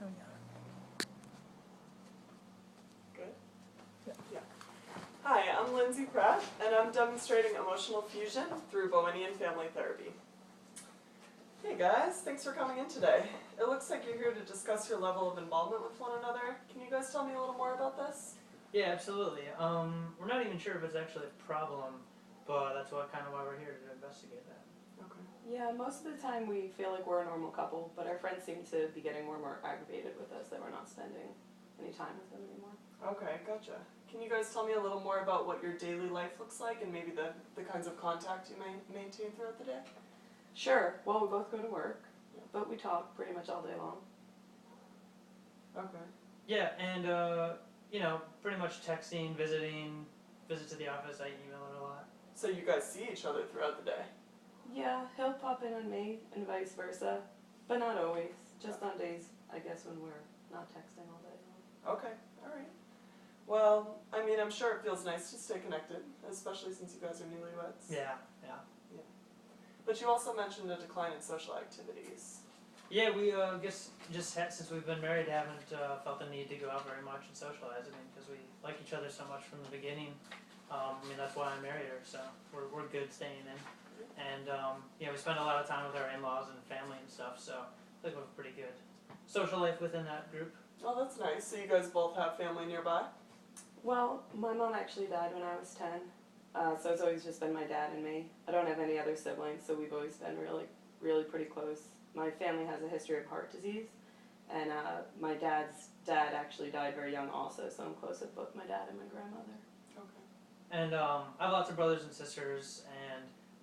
Oh, yeah. Good? Yeah. Yeah. Hi, I'm Lindsey Pratt, and I'm demonstrating emotional fusion through Bowenian family therapy. Hey guys, thanks for coming in today. It looks like you're here to discuss your level of involvement with one another. Can you guys tell me a little more about this? Yeah, absolutely. We're not even sure if it's actually a problem, but that's why we're here to investigate that. Okay. Yeah, most of the time we feel like we're a normal couple, but our friends seem to be getting more and more aggravated with us that we're not spending any time with them anymore. Okay, gotcha. Can you guys tell me a little more about what your daily life looks like and maybe the kinds of contact you maintain throughout the day? Sure, well, we both go to work, but we talk pretty much all day long. Okay. Yeah, and pretty much texting, visiting, visit to the office. I email her a lot. So you guys see each other throughout the day? Yeah, he'll pop in on me and vice versa, but not always. Just on days, I guess, when we're not texting all day long. Okay, alright. Well, I mean, I'm sure it feels nice to stay connected, especially since you guys are newlyweds. Yeah. But you also mentioned a decline in social activities. Yeah, we since we've been married, haven't felt the need to go out very much and socialize. I mean, because we like each other so much from the beginning. That's why I married her. So we're good staying in, and we spend a lot of time with our in-laws and family and stuff. So I think we have a pretty good social life within that group. Oh, that's nice. So you guys both have family nearby? Well, my mom actually died when I was 10, so it's always just been my dad and me. I don't have any other siblings, so we've always been really pretty close. My family has a history of heart disease, and my dad's dad actually died very young also, so I'm close with both my dad and my grandmother. Okay. And I have lots of brothers and sisters,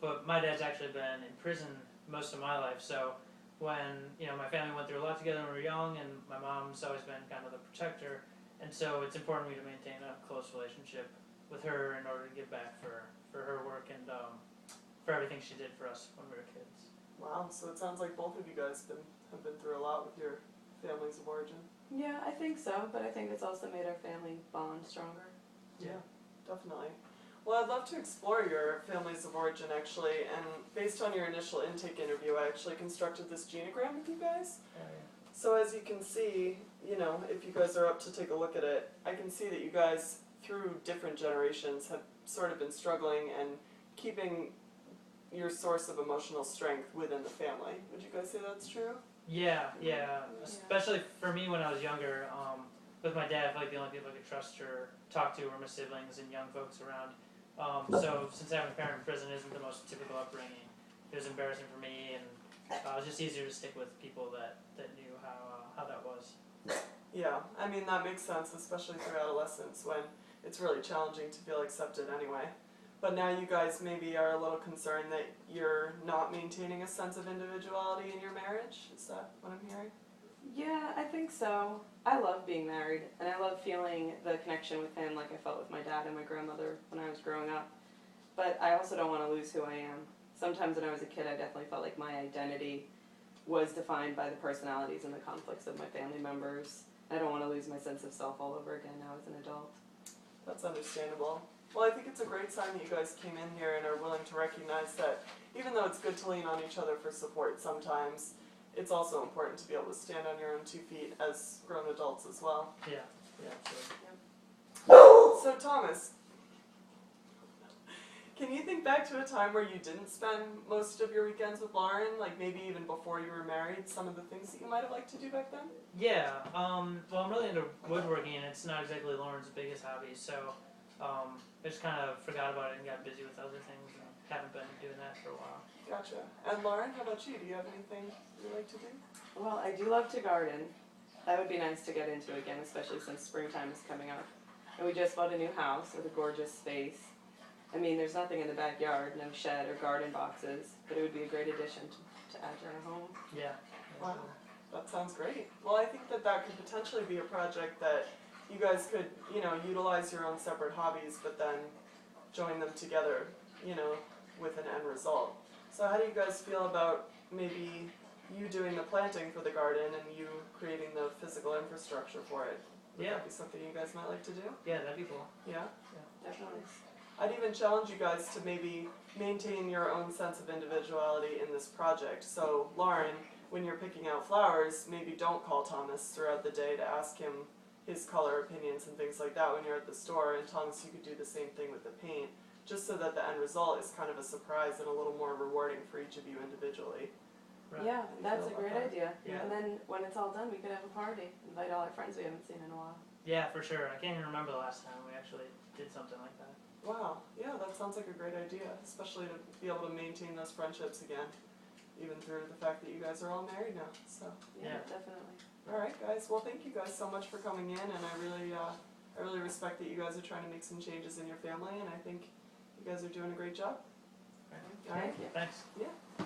but my dad's actually been in prison most of my life, so when my family went through a lot together when we were young, and my mom's always been kind of the protector, and so it's important for me to maintain a close relationship with her in order to give back for her work and for everything she did for us when we were kids. Wow, so it sounds like both of you guys have been through a lot with your families of origin. Yeah, I think so, but I think it's also made our family bond stronger. Yeah, definitely. Well, I'd love to explore your families of origin actually, and based on your initial intake interview, I actually constructed this genogram with you guys. So as you can see, if you guys are up to take a look at it, I can see that you guys, through different generations, have sort of been struggling and keeping your source of emotional strength within the family. Would you guys say that's true? Yeah. Especially for me when I was younger, with my dad, I feel like the only people I could trust or talk to were my siblings and young folks around. So since having a parent in prison isn't the most typical upbringing, it was embarrassing for me, and it was just easier to stick with people that knew how that was. Yeah, I mean that makes sense, especially through adolescence when it's really challenging to feel accepted anyway. But now you guys maybe are a little concerned that you're not maintaining a sense of individuality in your marriage? Is that what I'm hearing? Yeah, I think so. I love being married, and I love feeling the connection with him like I felt with my dad and my grandmother when I was growing up. But I also don't want to lose who I am. Sometimes when I was a kid, I definitely felt like my identity was defined by the personalities and the conflicts of my family members. I don't want to lose my sense of self all over again now as an adult. That's understandable. Well, I think it's a great sign that you guys came in here and are willing to recognize that even though it's good to lean on each other for support sometimes, it's also important to be able to stand on your own 2 feet as grown adults as well. Yeah, absolutely. So Thomas, can you think back to a time where you didn't spend most of your weekends with Lauren, like maybe even before you were married, some of the things that you might have liked to do back then? Yeah, well, I'm really into woodworking, and it's not exactly Lauren's biggest hobby, so I just kind of forgot about it and got busy with other things, and haven't been doing that for a while. Gotcha. And Lauren, how about you? Do you have anything you like to do? Well, I do love to garden. That would be nice to get into again, especially since springtime is coming up. And we just bought a new house with a gorgeous space. I mean, there's nothing in the backyard, no shed or garden boxes, but it would be a great addition to add to our home. Yeah. Wow, that sounds great. Well, I think that could potentially be a project that you guys could, utilize your own separate hobbies, but then join them together, with an end result. So how do you guys feel about maybe you doing the planting for the garden and you creating the physical infrastructure for it? Would that be something you guys might like to do? Yeah, that'd be cool. Yeah? Definitely. I'd even challenge you guys to maybe maintain your own sense of individuality in this project. So, Lauren, when you're picking out flowers, maybe don't call Thomas throughout the day to ask him his color opinions and things like that when you're at the store. And Thomas, you could do the same thing with the paint, just so that the end result is kind of a surprise and a little more rewarding for each of you individually. Right. Yeah, you that's feel a great about that? idea. Yeah. And then when it's all done, we could have a party. Invite all our friends we haven't seen in a while. Yeah, for sure. I can't even remember the last time we actually did something like that. Wow, yeah, that sounds like a great idea, especially to be able to maintain those friendships again, even through the fact that you guys are all married now. So, Yeah. Definitely. all right, guys. Well, thank you guys so much for coming in, and I really respect that you guys are trying to make some changes in your family, and I think you guys are doing a great job. All right. Thank you. Thanks. Yeah.